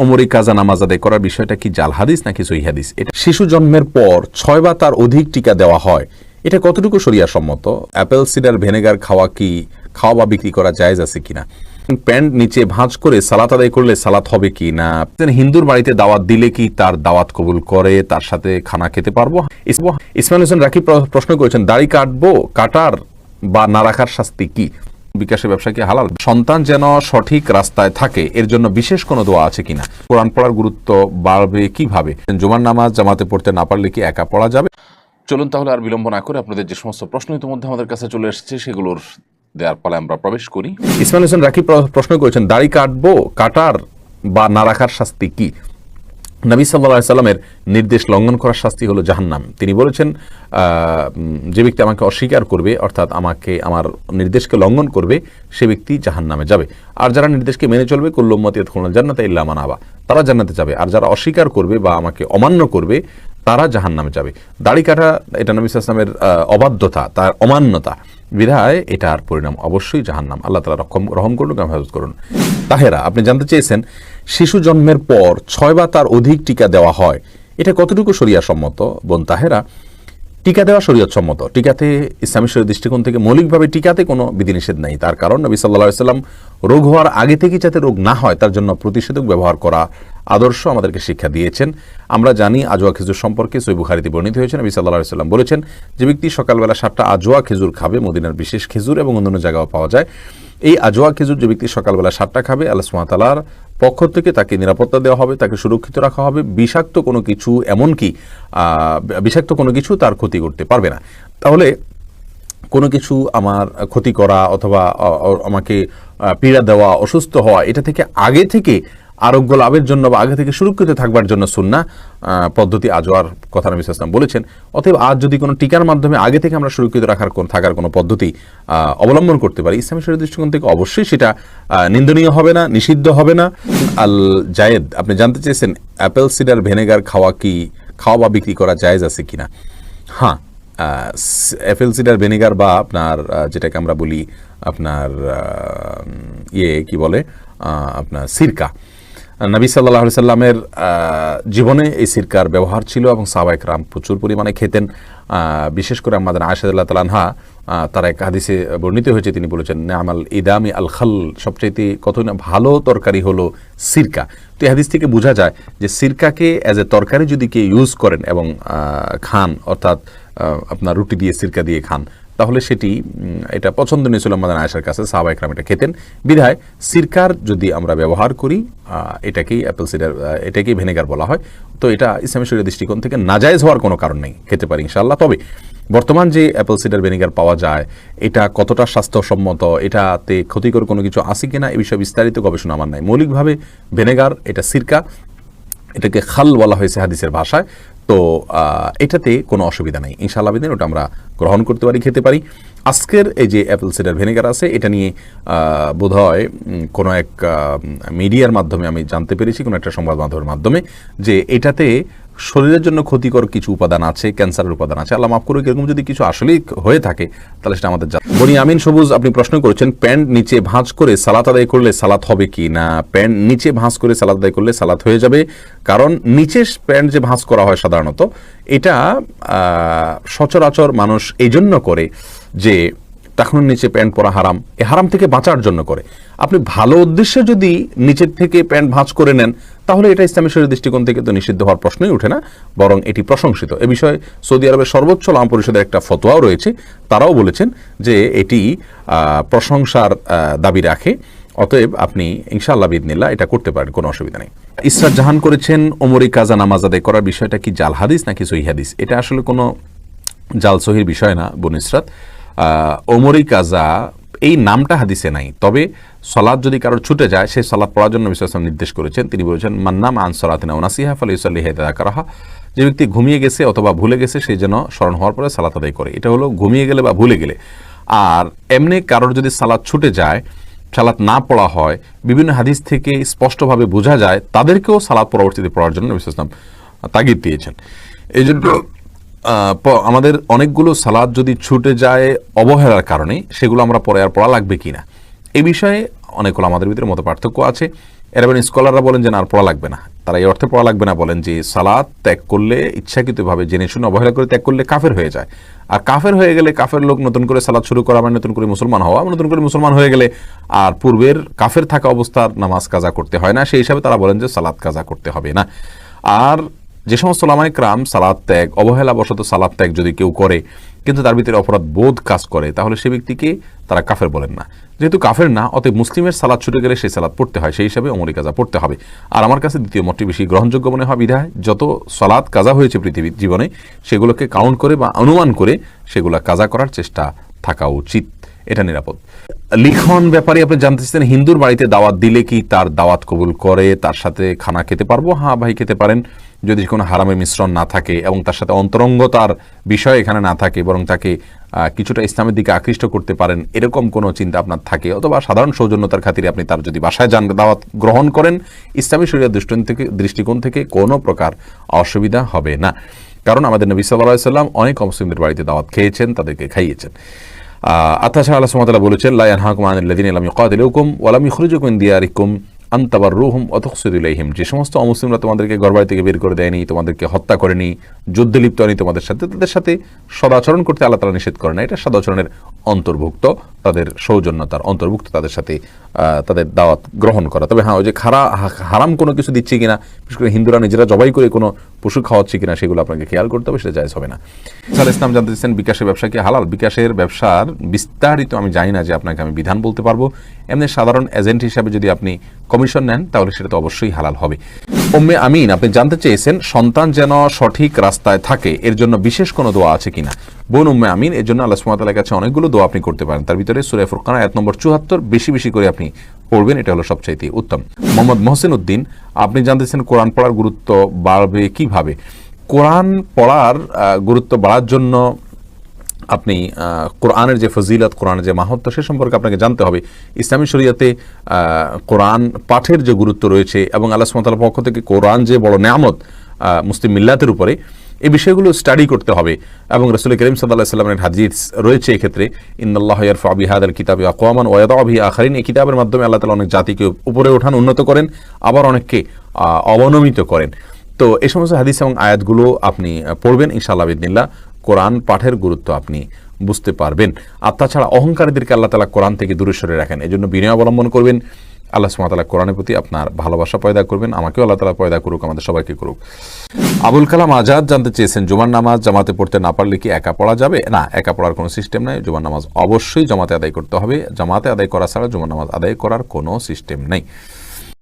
ওমরি কাজা নামাজ আদায় করার বিষয়টা কি জাল হাদিস নাকি সহিহ হাদিস? এটা শিশু জন্মের পর 6 বা তার অধিক টিকা দেওয়া হয়, এটা কতটুকু শরিয়া সম্মত? অ্যাপেল সিডার ভিনেগার খাওয়া বা বিক্রি করা জায়েজ আছে কিনা? প্যান্ট নিচে ভাঁজ করে সালাত আদায় করলে সালাত হবে কি না? হিন্দুর বাড়িতে দাওয়াত দিলে কি তার দাওয়াত কবুল করে, তার সাথে খানা খেতে পারবো? ইসমাইল হোসেন রাকিব প্রশ্ন করেছেন, দাড়ি কাটার বা না রাখার শাস্তি কি? বিকাশের ব্যবসা কি হালাল? সন্তান যেন সঠিক রাস্তায় থাকে এর জন্য বিশেষ কোনো দোয়া আছে কিনা? কোরআন পড়ার গুরুত্ব বাড়বে কিভাবে? জুমার নামাজ জামাতে পড়তে না পারলে কি একা পড়া যাবে? চলুন তাহলে আর বিলম্ব না করে আপনাদের যে সমস্ত প্রশ্ন ইতিমধ্যে আমাদের কাছে চলে এসেছে সেগুলোর দেওয়ার পালে আমরা প্রবেশ করি। ইসমাইল হোসেন রাকিব প্রশ্ন করেছেন, দাড়ি কাটার বা না রাখার শাস্তি কি? নবী সাল্লাল্লাহু আলাইহি সাল্লামের নির্দেশ লঙ্ঘন করার শাস্তি হলো জাহান্নাম। তিনি বলেছেন, যে ব্যক্তি আমাকে অস্বীকার করবে, অর্থাৎ আমার নির্দেশকে লঙ্ঘন করবে, সে ব্যক্তি জাহান্নামে যাবে। আর যারা নির্দেশকে মেনে চলবে, কুল্লু উম্মতি ইয়াদখুলুনাল জান্নাতা ইল্লা মান আবা, তারা জান্নাতে যাবে। আর যারা অস্বীকার করবে বা আমাকে অমান্য করবে, তারা জাহান্নামে যাবে। দাড়ি কাটা এটা নবী সাল্লাল্লাহু আলাইহি সাল্লামের অবাধ্যতা, তার অমান্যতা, বিধায় এটার পরিণাম অবশ্যই জাহান্নাম। আল্লাহ তাআলা রহম করুন, হেফাজত করুন। তাহেরা, আপনি জানতে চেয়েছেন, শিশু জন্মের পর 6 বা তার অধিক টিকা দেওয়া হয়, এটা কতটুকু শরিয়া সম্মত? বোন তাহেরা, টিকা দেওয়া শরীয়ত সম্মত। টিকাতে ইসলামী শরীয়ত দৃষ্টিকোণ থেকে মৌলিকভাবে টিকাতে কোনো বিধিনিষেধ নেই। তার কারণ নবী সাল্লাল্লাহু আলাইহি সাল্লাম রোগ হওয়ার আগে থেকে যাতে রোগ না হয় তার জন্য প্রতিষেধক ব্যবহার করা আদর্শ আমাদেরকে শিক্ষা দিয়েছেন। আমরা জানি আজওয়া খেজুর সম্পর্কে সহিহ বুখারীতে বর্ণিত হয়েছে, নবী সাল্লাল্লাহু আলাইহি সাল্লাম বলেছেন, যে ব্যক্তি সকালবেলা 7টা আজওয়া খেজুর খাবে, মদিনার বিশেষ খেজুর এবং অন্যান্য জায়গাও পাওয়া যায়, এই আজওয়া খেজুর যে ব্যক্তি সকালবেলা 7টা খাবে, আল্লাহ সুবহানাহু ওয়া তাআলার পক্ষ থেকে তাকে নিরাপত্তা দেওয়া হবে, তাকে সুরক্ষিত রাখা হবে, বিষাক্ত কোনো কিছু, এমনকি বিষাক্ত কোনো কিছু তার ক্ষতি করতে পারবে না। তাহলে কোনো কিছু আমার ক্ষতি করা অথবা আমাকে পীড়া দেওয়া, অসুস্থ হওয়া, এটা থেকে আগে থেকে আরোগ্য লাভের জন্য বা আগে থেকে সুরক্ষিত থাকবার জন্য সুন্নাহ পদ্ধতি আজওয়ার কথা নবী সাল্লাল্লাহু আলাইহি ওয়াসাল্লাম বলেছেন। অতএব আজ যদি কোনো টিকার মাধ্যমে আগে থেকে আমরা সুরক্ষিত থাকার কোনো পদ্ধতি অবলম্বন করতে পারি, ইসলামী শরীয়ত দৃষ্টিকোণ থেকে অবশ্যই সেটা নিন্দনীয় হবে না, নিষিদ্ধ হবে না। আল জায়েদ, আপনি জানতে চেয়েছেন, অ্যাপেল সিডার ভিনেগার খাওয়া বা বিক্রি করা জায়েজ আছে কিনা? হ্যাঁ, অ্যাপেল সিডার ভিনেগার বা আপনার যেটাকে আমরা বলি আপনার কি বলে আপনার সিরকা, নবী সাল্লাল্লাহু আলাইহি সাল্লামের জীবনে এই সিরকার ব্যবহার ছিল এবং সাহাবায়ে কেরাম প্রচুর পরিমাণে খেতেন। বিশেষ করে আমাদের আয়েশা রাদিয়াল্লাহু তাআলা আনহা, তার এক হাদিসে বর্ণিত হয়েছে, তিনি বলেছেন, নেআমাল ইদামি আল খাল, সবচাইতে কত না ভালো তরকারি হলো সিরকা। তো এই হাদিস থেকে বোঝা যায় যে সিরকাকে অ্যাজ এ তরকারি যদি কেউ ইউজ করেন এবং খান, অর্থাৎ আপনার রুটি দিয়ে সিরকা দিয়ে খান, তাহলে এটা পছন্দনীয় ছিল আমাদের আয়েশার কাছে, সাহাবায়ে কেরাম এটা খেতেন। বিধায় সিরকার যদি আমরা ব্যবহার করি, এটাকেই অ্যাপেল সিডার, এটাকেই ভিনেগার বলা হয়। তো এটা ইসলামী শরীয়ত দৃষ্টিকোণ থেকে নাজায়েজ হওয়ার কোনো কারণ নেই, খেতে পারি ইনশাআল্লাহ। তবে বর্তমান যে অ্যাপেল সিডার ভিনেগার পাওয়া যায়, এটা কতটা স্বাস্থ্যসম্মত, এটাতে ক্ষতিকর কোনো কিছু আছে কিনা, এই বিষয়ে বিস্তারিত গবেষণা আমার নাই। মৌলিকভাবে ভিনেগার, এটা সিরকা, এটাকে খাল বলা হয়েছে হাদিসের ভাষায়। তো এটাতে কোনো অসুবিধা নেই ইনশাআল্লাহ, বিদিন ওটা আমরা গ্রহণ করতে পারি, খেতে পারি। আজকের এই যে অ্যাপেল সিডার ভিনেগার আছে, এটা নিয়ে বোধহয় কোনো এক মিডিয়ার মাধ্যমে আমি জানতে পেরেছি, কোনো একটা সংবাদ মাধ্যমের মাধ্যমে, যে এটাতে শরীরের জন্য ক্ষতিকর কিছু উপাদান আছে, ক্যান্সারের উপাদান আছে। আল্লাহ মাফ করুক, এরকম যদি কিছু আসলেই হয়ে থাকে তাহলে সেটা আমাদের বনি আমিন সবুজ, আপনি প্রশ্ন করেছেন, প্যান্ট নিচে ভাঁজ করে সালাত আদায় করলে সালাত হবে কি না? প্যান্ট নিচে ভাঁজ করে সালাত আদায় করলে সালাত হয়ে যাবে। কারণ নিচে প্যান্ট যে ভাঁজ করা হয় সাধারণত, এটা সচরাচর মানুষ এই জন্য করে যে তখন নিচে প্যান্ট পরা হারাম, এই হারাম থেকে বাঁচার জন্য করে। আপনি ভালো উদ্দেশ্যে যদি নিচের থেকে প্যান্ট ভাঁজ করে নেন, তাহলে এটা ইসলামী শরীয়ত দৃষ্টিকোণ থেকে তো নিষিদ্ধ হওয়ার প্রশ্নই ওঠে না, বরং এটি প্রশংসিত। এ বিষয়ে সৌদি আরবের সর্বোচ্চ উলামা পরিষদের একটা ফতোয়াও রয়েছে, তারাও বলেছেন যে এটি প্রশংসার দাবি রাখে। অতএব আপনি ইনশাআল্লাহ বিইذনিল্লাহ এটা করতে পারেন, কোনো অসুবিধা নেই। ইসরাত জাহান করেছেন, ওমরি কাজা নামাজ আদায় করার বিষয়টা কি জাল হাদিস নাকি সহিহ হাদিস? এটা আসলে কোনো জাল সহির বিষয় না বোন ইসরাত। ওমরি কাজা এই নামটা হাদিসে নাই, তবে সালাত যদি কারোর ছুটে যায়, সেই সালাত পড়ার জন্য নবী সাল্লাল্লাহু আলাইহি ওয়াসাল্লাম নির্দেশ করেছেন। তিনি বলেছেন, মান নামা আন সালাতিনা ওয়া নাসিহা ফালিউসাল্লিহা ইযা যাকারাহা, যে ব্যক্তি ঘুমিয়ে গেছে অথবা ভুলে গেছে, সেই যেন স্মরণ হওয়ার পরে সালাত আদায় করে। এটা হলো ঘুমিয়ে গেলে বা ভুলে গেলে। আর এমনি কারোর যদি সালাত ছুটে যায়, সালাত না পড়া হয়, বিভিন্ন হাদিস থেকে স্পষ্টভাবে বোঝা যায়, তাদেরকেও সালাত পরবর্তীতে পড়ার জন্য নবী সাল্লাল্লাহু আলাইহি ওয়াসাল্লাম তাগিদ দিয়েছেন। এই জন্য আমাদের অনেকগুলো সালাত যদি ছুটে যায় অবহেলার কারণে, সেগুলো আমরা পরে আর পড়া লাগবে কিনা, এই বিষয়ে অনেকগুলো আমাদের ভিতরে মত পার্থক্য আছে। এরকম স্কলাররা বলেন যে না আর পড়া লাগবে না, তারা এই অর্থে পড়া লাগবে না বলেন যে সালাত ত্যাগ করলে ইচ্ছাকৃতভাবে জেনে শুনে অবহেলা করে ত্যাগ করলে কাফের হয়ে যায়। আর কাফের হয়ে গেলে কাফের লোক নতুন করে সালাত শুরু করা মানে নতুন করে মুসলমান হওয়া, নতুন করে মুসলমান হয়ে গেলে আর পূর্বের কাফের থাকা অবস্থার নামাজ কাজা করতে হয় না, সেই হিসাবে তারা বলেন যে সালাত কাজা করতে হবে না। আর যে সমস্ত ওলামায়ে কেরাম সালাত ত্যাগ অবহেলাবশত সালাত ত্যাগ যদি কেউ করে কিন্তু তার ভিতরে অপরাধ বোধ কাজ করে, তাহলে সে ব্যক্তিকে তারা কাফের বলেন না। যেহেতু কাফের না, অতএব মুসলিমের সালাত ছুটে গেলে সেই সালাত পড়তে হয়, সেই হিসাবে ওমরি কাজা পড়তে হবে। আর আমার কাছে দ্বিতীয় মতটি বেশি গ্রহণযোগ্য মনে হয় বিধায় যত সালাত কাজা হয়েছে পৃথিবীর জীবনে সেগুলোকে কাউন্ট করে বা অনুমান করে সেগুলো কাজা করার চেষ্টা থাকা উচিত, এটা নিরাপদ। লিখন ব্যাপারে আপনি জানতে চাচ্ছেন, হিন্দুর বাড়িতে দাওয়াত দিলে কি তার দাওয়াত কবুল করে, তার সাথে খানা খেতে পারবো? হ্যাঁ ভাই, খেতে পারেন, যদি কোনো হারামের মিশ্রণ না থাকে এবং তার সাথে অন্তরঙ্গতার বিষয় এখানে না থাকে, বরং তাকে কিছুটা ইসলামের দিকে আকৃষ্ট করতে পারেন এরকম কোনো চিন্তা আপনার থাকে, অথবা সাধারণ সৌজন্যতার খাতিরে আপনি তার যদি বাসায় যান দাওয়াত গ্রহণ করেন, ইসলামী শরীয়ত দৃষ্টিকোণ থেকে কোনো প্রকার অসুবিধা হবে না। কারণ আমাদের নবী সাল্লাল্লাহু আলাইহি ওয়াসাল্লাম অনেক অমুসলিমদের বাড়িতে দাওয়াত খেয়েছেন, তাদেরকে খাইয়েছেন। তাছাড়া আল্লাহ সুবহানাহু ওয়া তাআলা বলেছেন, লা ইয়ানহাকুম আনিল লাযিনা লাম ইউকাতিলুকুম ওয়া লাম ইখরিজুকুম মিন দিয়ারিকুম আন তাবাররুহুম ওয়া তুকসিতু ইলাইহিম। যে সমস্ত অমুসলিমরা তোমাদেরকে ঘরবাড়ি থেকে বের করে দেয়নি, তোমাদেরকে হত্যা করেনি, যুদ্ধে লিপ্ত হয়নি তোমাদের সাথে, তাদের সাথে সদাচরণ করতে আল্লাহ তাআলা নিষেধ করে না, এটা সদাচরণের অন্তর্ভুক্ত, তাদের সৌজন্যতার অন্তর্ভুক্ত, তাদের সাথে তাদের দাওয়াত গ্রহণ করা। তবে হ্যাঁ, ওই যে হারাম কোনো কিছু দিচ্ছে কিনা, বিশেষ করে হিন্দুরা নিজেরা জবাই করে কোনো পশু খাওয়াচ্ছে কিনা, সেগুলো আপনাকে খেয়াল করতে হবে, সেটা জায়েজ হবে না। স্যার ইসলাম জানতে চাচ্ছেন, বিকাশের ব্যবসা কি হালাল? বিকাশের ব্যবসার বিস্তারিত আমি জানি না যে আপনাকে আমি বিধান বলতে পারবো। এমনি সাধারণ এজেন্ট হিসাবে যদি আপনি কমিশন নেন তাহলে সেটা তো অবশ্যই হালাল হবে। উম্মে আমিন আপনি জানতে চেয়েছেন, সন্তান যেন সঠিক রাস্তায় থাকে এর জন্য বিশেষ কোনো দোয়া আছে কিনা? বোন উম্মে আমিন, এর জন্য আল্লাহ সুবহানাহু ওয়া তাআলার কাছে অনেকগুলো দোয়া আপনি করতে পারেন, তার ভিতরে সূরা ফুরকান আয়াত নম্বর ৭৪ বেশি বেশি করে আপনি পড়বেন, এটা হলো সবচাইতে উত্তম। মোহাম্মদ মহসিন উদ্দিন আপনি জানতেছেন, কোরআন পড়ার গুরুত্ব বাড়বে কিভাবে? কোরআন পড়ার গুরুত্ব বাড়ার জন্য আপনি কোরআনের যে ফজিলত, কোরআনের যে মাহাত্ম্য সে সম্পর্কে আপনাকে জানতে হবে। ইসলামী শরীয়তে কোরআন পাঠের যে গুরুত্ব রয়েছে এবং আল্লাহ সুবহানাহু ওয়া তাআলার পক্ষ থেকে কোরআন যে বড় নেয়ামত মুসলিম মিল্লাতের উপরে, এই বিষয়গুলো স্টাডি করতে হবে। এবং রাসূল করিম সাল্লাল্লাহু আলাইহি ওয়াসাল্লামের হাদিস রয়েছে এক্ষেত্রে, ইন্নাল্লাহা ইয়ারফা'ু বিহাদাল কিতাবি আকওয়ামান ওয়া ইয়াদা'উ বিহি আখারিন। এই কিতাবের মাধ্যমে আল্লাহ তাআলা অনেক জাতিকে উপরে ওঠান, উন্নত করেন, আবার অনেককে অবনমিত করেন। তো এই সমস্ত হাদিস এবং আয়াতগুলো আপনি পড়বেন, ইনশাআল্লাহ বিইذনিল্লাহ কোরআন পাঠের গুরুত্ব আপনি বুঝতে পারবেন। আর তাছাড়া অহংকারীদেরকে আল্লাহ তাআলা কোরআন থেকে দূরে সরে রাখেন, এজন্য বিনয় অবলম্বন করবেন। আল্লাহ সুবহানাহু ওয়া তাআলা কোরআনের প্রতি আপনার ভালোবাসা পয়দা করবেন, আমাকেও আল্লাহ তাআলা পয়দা করুক, আমাদের সবাইকে করুক। আবুল কালাম আজাদ জানতে চেয়েছেন, জুমার নামাজ জামাতে পড়তে না পারলে কি একা পড়া যাবে? না, একা পড়ার কোনো সিস্টেম নাই। জুমার নামাজ অবশ্যই জামাতে আদায় করতে হবে, জামাতে আদায় করা ছাড়া জুমার নামাজ আদায় করার কোনো সিস্টেম নেই।